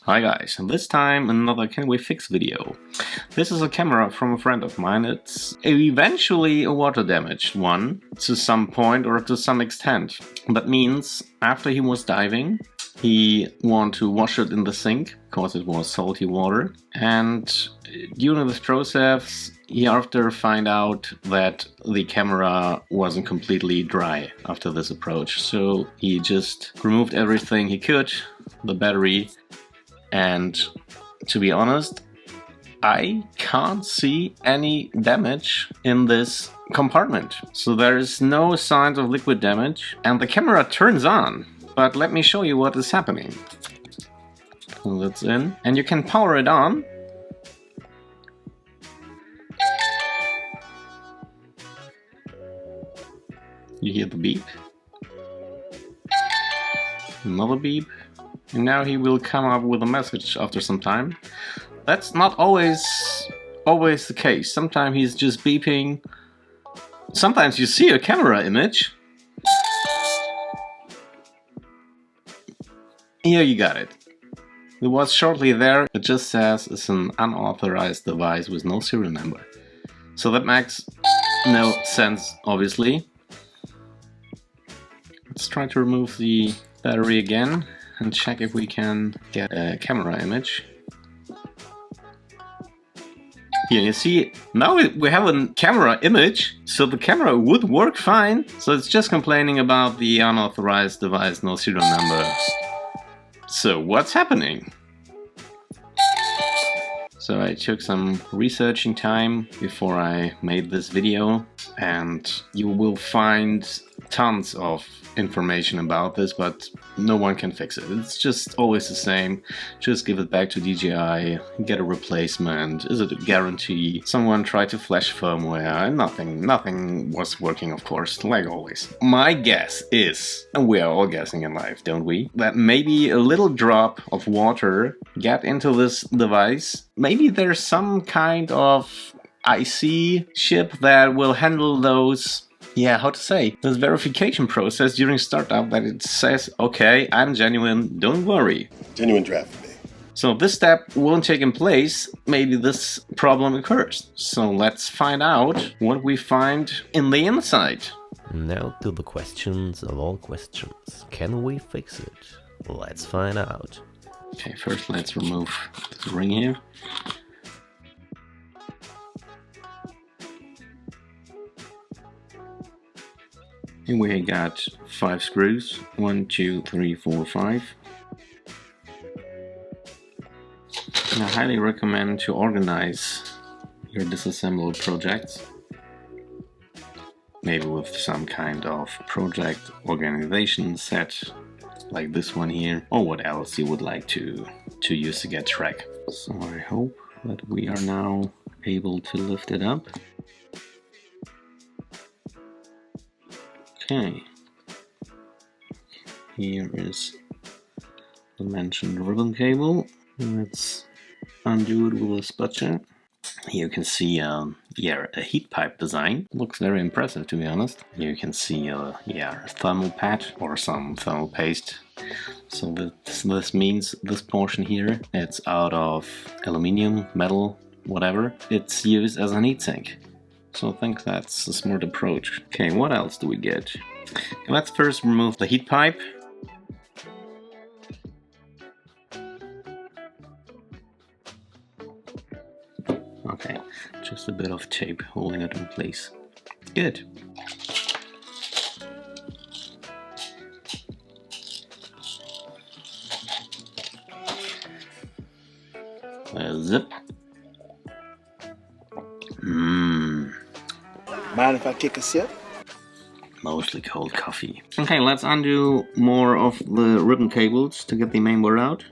Hi guys, and this time another Can We Fix video. This is a camera from a friend of mine. It's eventually a water damaged one to some point or to some extent. That means after he was diving, he wanted to wash it in the sink because it was salty water, and during this process he after find out that the camera wasn't completely dry after this approach. So he just removed everything he could, the battery, and to be honest, I can't see any damage in this compartment. So there is no signs of liquid damage, and the camera turns on. But let me show you what is happening. So that's in, and you can power it on. You hear the beep. Another beep. And now he will come up with a message after some time. That's not always the case. Sometimes he's just beeping. Sometimes you see a camera image. Here you got it. It was shortly there. It just says it's an unauthorized device with no serial number. So that makes no sense, obviously. Let's try to remove the battery again and check if we can get a camera image. Here you see, now we have a camera image, so the camera would work fine. So it's just complaining about the unauthorized device, no serial number. So what's happening? So I took some researching time before I made this video, and you will find tons of information about this, but no one can fix it. It's just always the same. Just give it back to DJI, get a replacement. Is it a guarantee? Someone tried to flash firmware and nothing was working, of course, like always. My guess is, and we are all guessing in life, don't we, that maybe a little drop of water got into this device. Maybe there's some kind of IC chip that will handle those, how to say, this verification process during startup, that it says, okay, I'm genuine, don't worry. Genuine draft for me. So if this step won't take in place, maybe this problem occurs. So let's find out what we find in the inside. Now to the questions of all questions. Can we fix it? Let's find out. Okay, first let's remove the ring here. And we got 5 screws. 1, 2, 3, 4, 5. And I highly recommend to organize your disassembled projects. Maybe with some kind of project organization set, like this one here, or what else you would like to use to get track. So I hope that we are now able to lift it up. Okay, here is the mentioned ribbon cable. Let's undo it with a spatula. Here you can see a heat pipe design. Looks very impressive, to be honest. Here you can see a thermal pad or some thermal paste. So this means this portion here, it's out of aluminium, metal, whatever. It's used as an heatsink. So I think that's a smart approach. Okay, what else do we get? Let's first remove the heat pipe. Okay, just a bit of tape holding it in place. Good. Zip. Mind if I take a sip? Mostly cold coffee. Okay, let's undo more of the ribbon cables to get the main board out.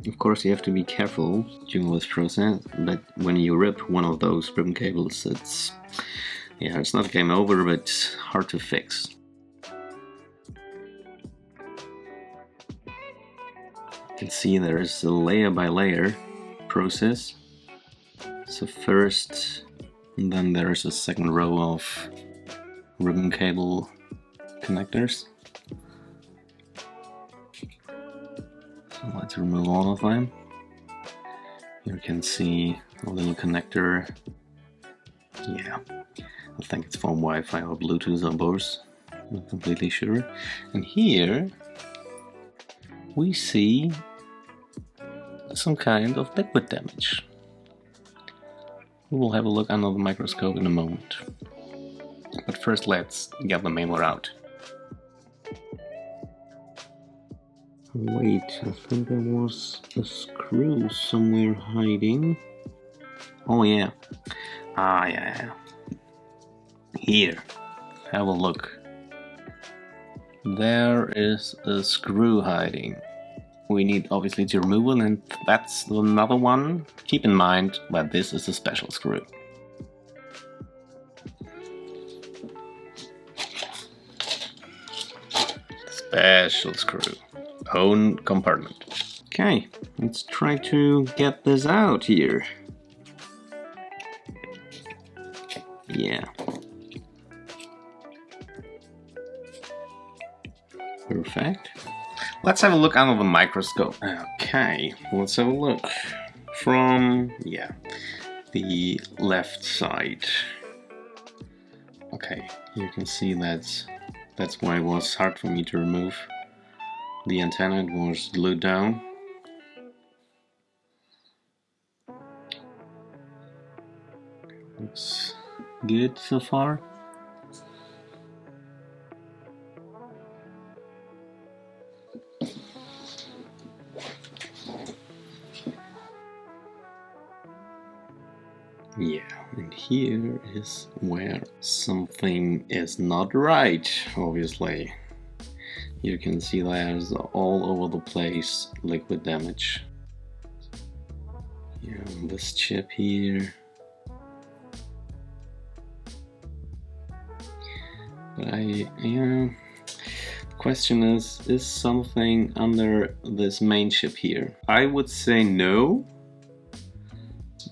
Of course, you have to be careful during this process, but when you rip one of those ribbon cables, it's not game over, but hard to fix. You can see there is a layer by layer process. So first, and then there's a second row of ribbon cable connectors. So let's remove all of them. You can see a little connector. Yeah, I think it's from Wi-Fi or Bluetooth or both. Not completely sure. And here we see some kind of liquid damage. We will have a look under the microscope in a moment. But first let's get the mailer out. Wait, I think there was a screw somewhere hiding. Oh yeah. Ah yeah. Here, have a look. There is a screw hiding. We need obviously to remove it, and that's another one. Keep in mind that this is a special screw. Special screw. Own compartment. Okay, let's try to get this out here. Yeah. Perfect. Let's have a look under the microscope. Okay, let's have a look from, yeah, the left side. Okay, you can see that's why it was hard for me to remove the antenna. It was glued down. Looks good so far. Yeah, and here is where something is not right, obviously. You can see there's all over the place liquid damage. Yeah, this chip here. But the question is something under this main chip here? I would say no.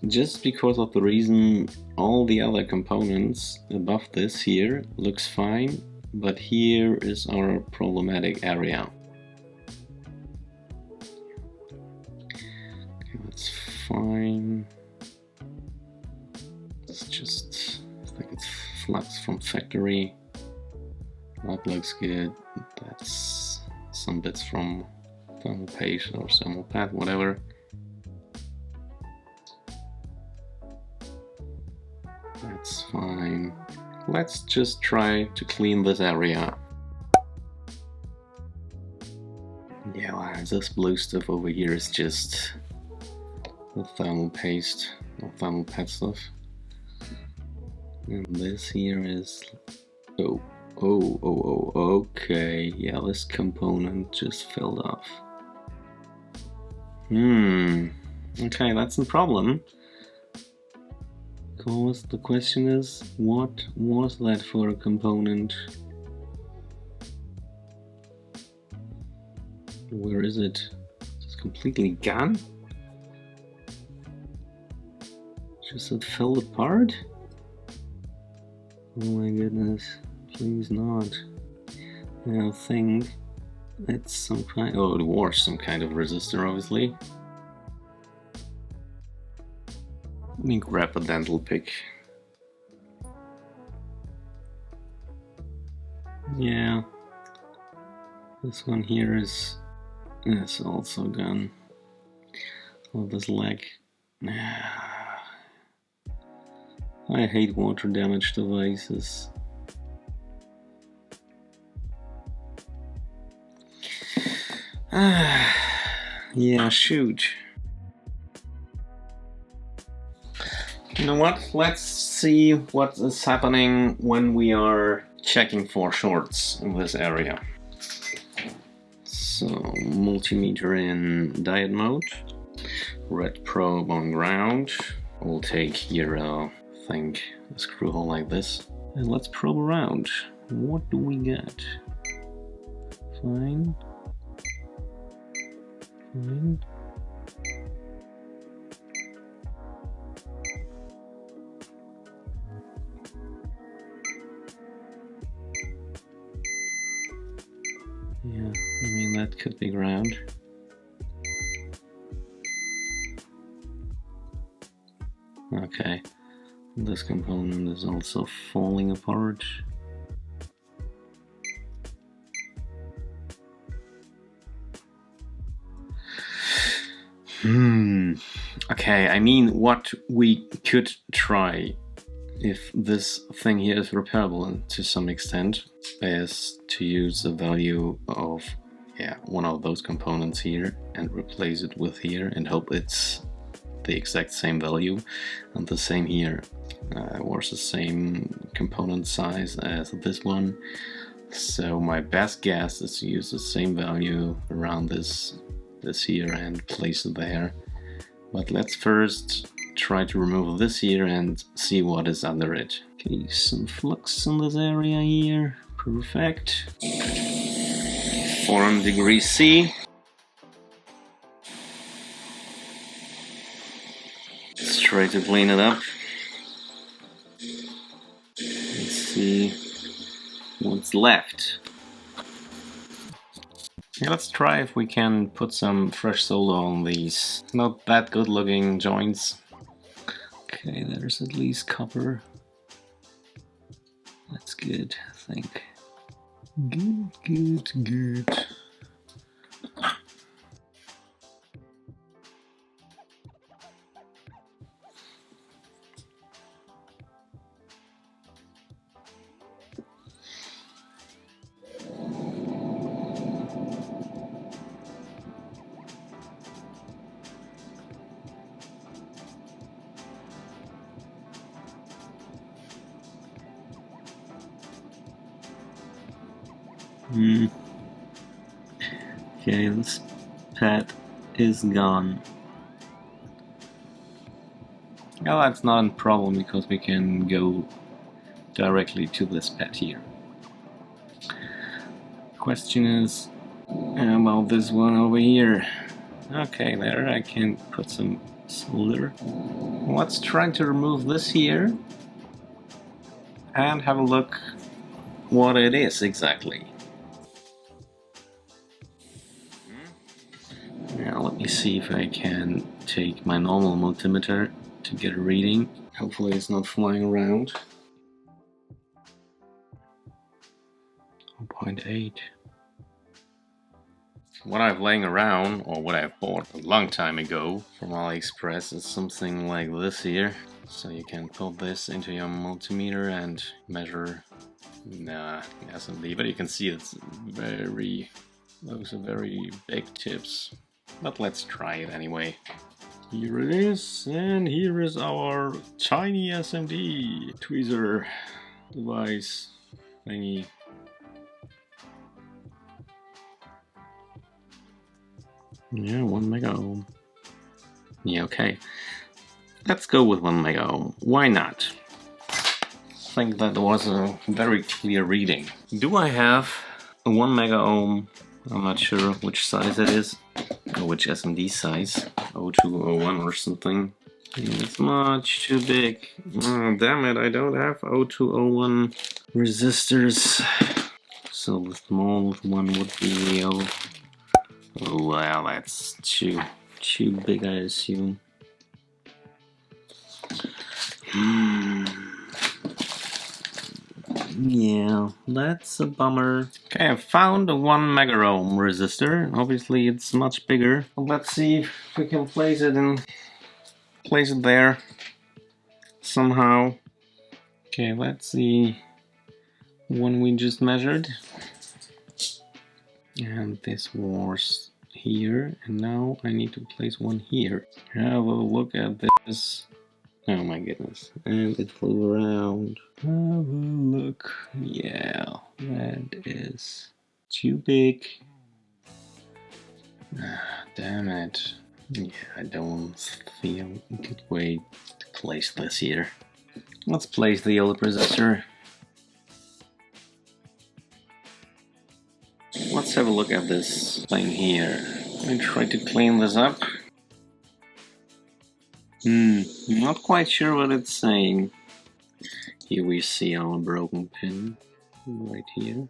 Just because of the reason all the other components above this here looks fine, but here is our problematic area. Okay, that's fine. It's just, I think it's flux from factory. That looks good. That's some bits from thermal paste or thermal pad, whatever. That's fine. Let's just try to clean this area. Yeah, well, this blue stuff over here is just the thermal paste or thermal pad stuff. And this here is... okay. Yeah, this component just fell off. Okay, that's a problem. Because the question is, what was that for a component? Where is it? It's completely gone? Just it fell apart? Oh my goodness, please not. I think it's some kind, oh, it was some kind of resistor, obviously. Let me grab a dental pick. Yeah, this one here is also gone. Oh, this leg. I hate water damage devices. Yeah, shoot. You know what? Let's see what is happening when we are checking for shorts in this area. So, multimeter in diode mode, red probe on ground. We'll take here, I think, a screw hole like this, and let's probe around. What do we get? Fine. Fine. Yeah, I mean that could be ground. Okay, this component is also falling apart. Okay, I mean, what we could try, if this thing here is repairable to some extent, is to use the value of one of those components here and replace it with here and hope it's the exact same value, and the same here was the same component size as this one. So my best guess is to use the same value around this here and place it there. But let's first try to remove this here and see what is under it. Okay, some flux in this area here. Perfect. 400 degrees C. Let's try to clean it up. Let's see what's left. Yeah, let's try if we can put some fresh solder on these not that good looking joints. Okay, there's at least copper. That's good, I think. Good. Okay, this pad is gone. Well, that's not a problem because we can go directly to this pad here. Question is about this one over here. Okay, there I can put some solder. Let's try to remove this here and have a look what it is exactly. Now let me see if I can take my normal multimeter to get a reading. Hopefully it's not flying around. 0.8. What I've laying around, or what I've bought a long time ago from AliExpress, is something like this here. So you can put this into your multimeter and measure SMD, but you can see those are very big tips. But let's try it anyway. Here it is, and here is our tiny SMD tweezer device thingy. Yeah, 1 mega ohm. Yeah, okay. Let's go with 1 mega ohm. Why not? I think that was a very clear reading. Do I have a 1 mega ohm? I'm not sure which size it is, or which SMD size. 0201 or something. It's much too big. Oh, damn it, I don't have 0201 resistors. So the smallest one would be oh, well, that's too big, I assume. Yeah, that's a bummer. Okay, I found a 1 mega ohm resistor. Obviously, it's much bigger. Let's see if we can place it there somehow. Okay, let's see the one we just measured. And this was here, and now I need to place one here. Have a look at this. Oh my goodness, and it flew around. Have a look. Yeah, that is too big. Damn it. Yeah, I don't feel a good way to place this here. Let's place the old resistor. Let's have a look at this thing here. I try to clean this up. Not quite sure what it's saying. Here we see our broken pin right here.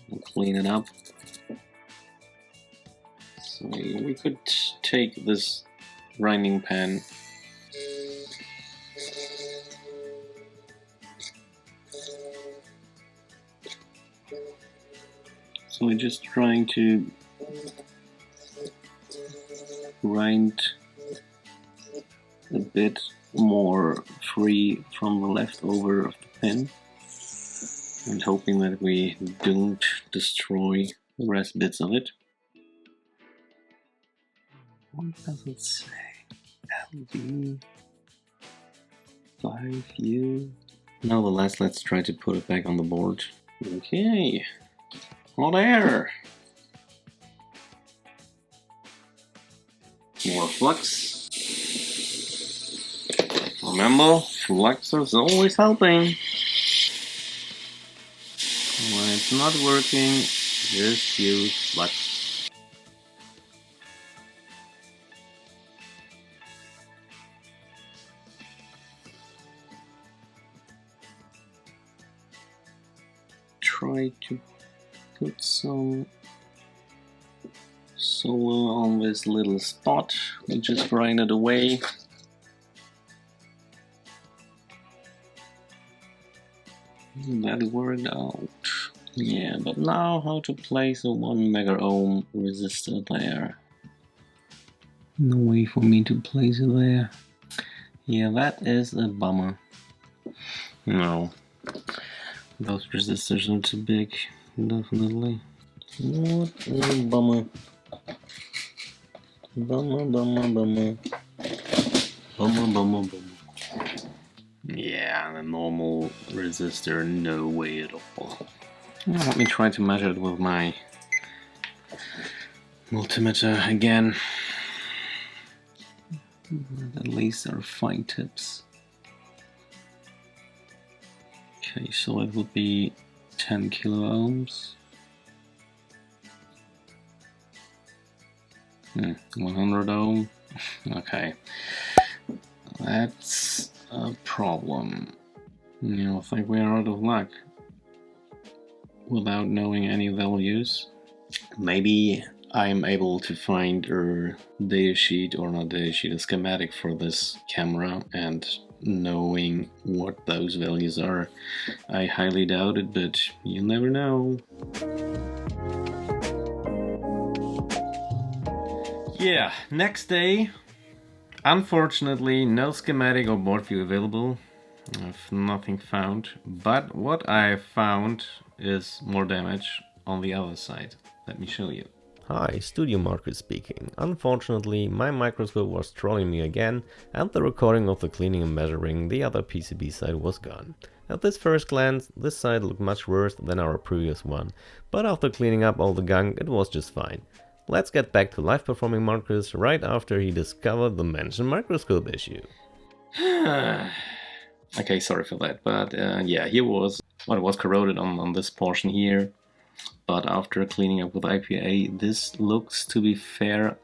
We'll clean it up. So we could take this grinding pan. So we're just trying to grind a bit more free from the leftover of the pin, and hoping that we don't destroy the rest bits of it. What does it say? LD 5U. Nevertheless, let's try to put it back on the board. Okay, hot air. More flux. Remember, flux is always helping. When it's not working, just use flux. Try to put some solar on this little spot. We just grind it away. That worked out. Yeah, but now how to place a 1 mega ohm resistor there? No way for me to place it there. Yeah, that is a bummer. No, those resistors are too big, definitely. What a bummer. Bummer, bummer, bummer. Bummer, bummer, bummer. Yeah, the normal resistor, no way at all. Let me try to measure it with my multimeter again. At least there are fine tips. Okay, so it would be 10 kilo ohms. 100 ohm. Okay, that's a problem. You know, I think we are out of luck without knowing any values. Maybe I'm able to find a data sheet, or not data sheet, a schematic for this camera, and knowing what those values are. I highly doubt it, but you never know. Yeah, next day. Unfortunately, no schematic or board view available. I've nothing found, but what I found is more damage on the other side. Let me show you. Hi, Studio Markus speaking. Unfortunately, my microscope was trolling me again, and the recording of the cleaning and measuring the other PCB side was gone. At this first glance, this side looked much worse than our previous one, but after cleaning up all the gunk, it was just fine. Let's get back to live performing Markus right after he discovered the mentioned microscope issue. Okay, sorry for that, but yeah, here was what was corroded on this portion here. But after cleaning up with IPA, this looks, to be fair,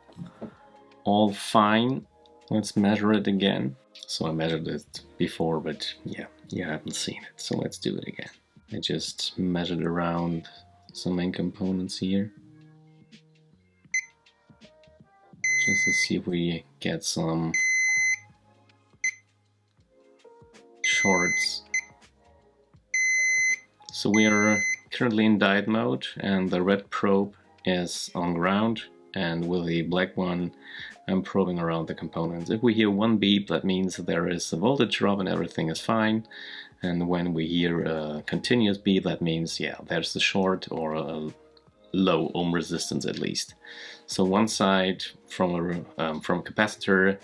all fine. Let's measure it again. So I measured it before, but yeah, you haven't seen it. So let's do it again. I just measured around some main components here, just to see if we get some shorts. So we are currently in diode mode, and the red probe is on ground, and with the black one I'm probing around the components. If we hear one beep, that means there is a voltage drop and everything is fine, and when we hear a continuous beep, that means yeah, there's a short or a low ohm resistance at least. So one side from capacitor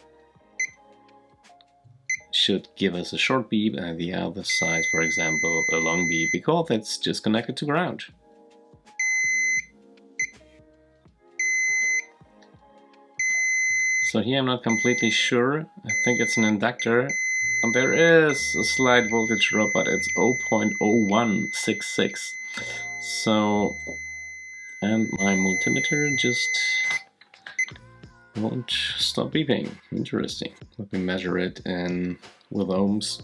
should give us a short beep, and the other side, for example, a long beep, because it's just connected to ground. So here I'm not completely sure. I think it's an inductor, and there is a slight voltage drop, but it's 0.0166. So, and my multimeter just won't stop beeping. Interesting. Let me measure it in with ohms.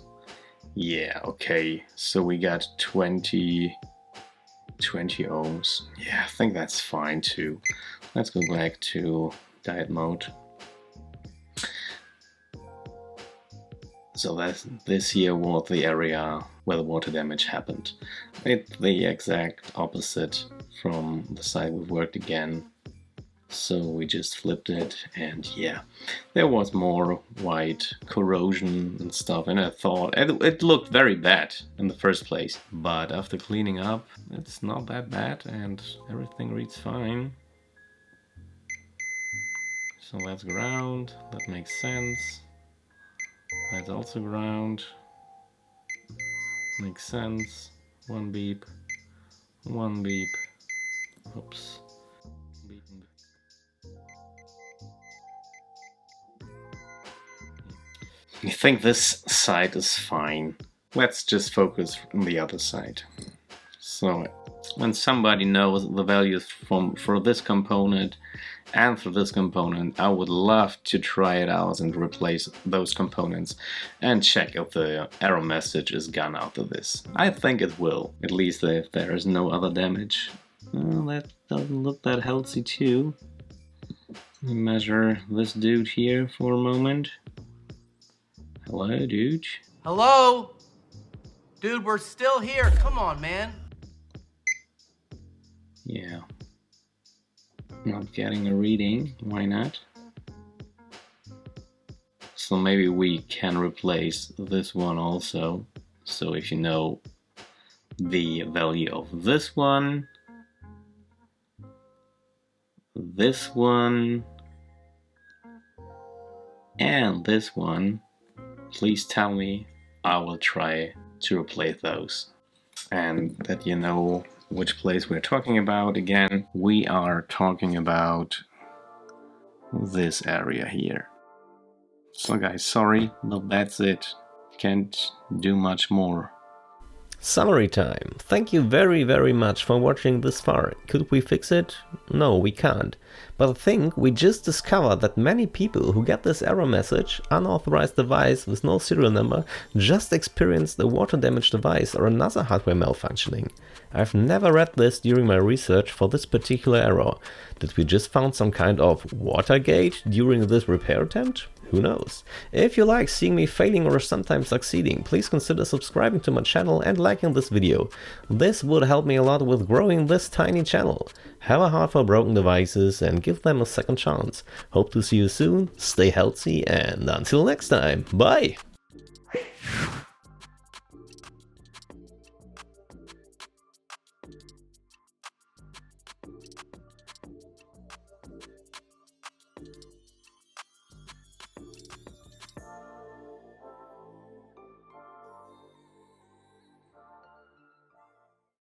Yeah, okay. So we got 20 20 ohms. Yeah, I think that's fine too. Let's go back to diet mode. So this here was the area where the water damage happened. It's the exact opposite from the side we worked again. So we just flipped it, and yeah, there was more white corrosion and stuff, and I thought it looked very bad in the first place. But after cleaning up, it's not that bad and everything reads fine. So that's ground, that makes sense. That's also ground. Makes sense. One beep. One beep. Oops. Beep. I think this side is fine. Let's just focus on the other side. So when somebody knows the values for this component and for this component, I would love to try it out and replace those components and check if the error message is gone out of this. I think it will, at least if there is no other damage. That doesn't look that healthy too. Let me measure this dude here for a moment. Hello, dude. Hello? Dude, we're still here. Come on, man. Yeah. Not getting a reading. Why not? So maybe we can replace this one also. So if you know the value of this one, and this one, please tell me. I will try to replace those. And that you know which place we're talking about. Again, we are talking about this area here. So guys, sorry, but that's it. Can't do much more. Summary time. Thank you very much for watching this far. Could we fix it? No, we can't. But I think we just discovered that many people who get this error message, unauthorized device with no serial number, just experienced a water damaged device or another hardware malfunctioning. I've never read this during my research for this particular error. Did we just found some kind of Watergate during this repair attempt? Who knows? If you like seeing me failing or sometimes succeeding, please consider subscribing to my channel and liking this video. This would help me a lot with growing this tiny channel. Have a heart for broken devices and give them a second chance. Hope to see you soon, stay healthy, and until next time, bye!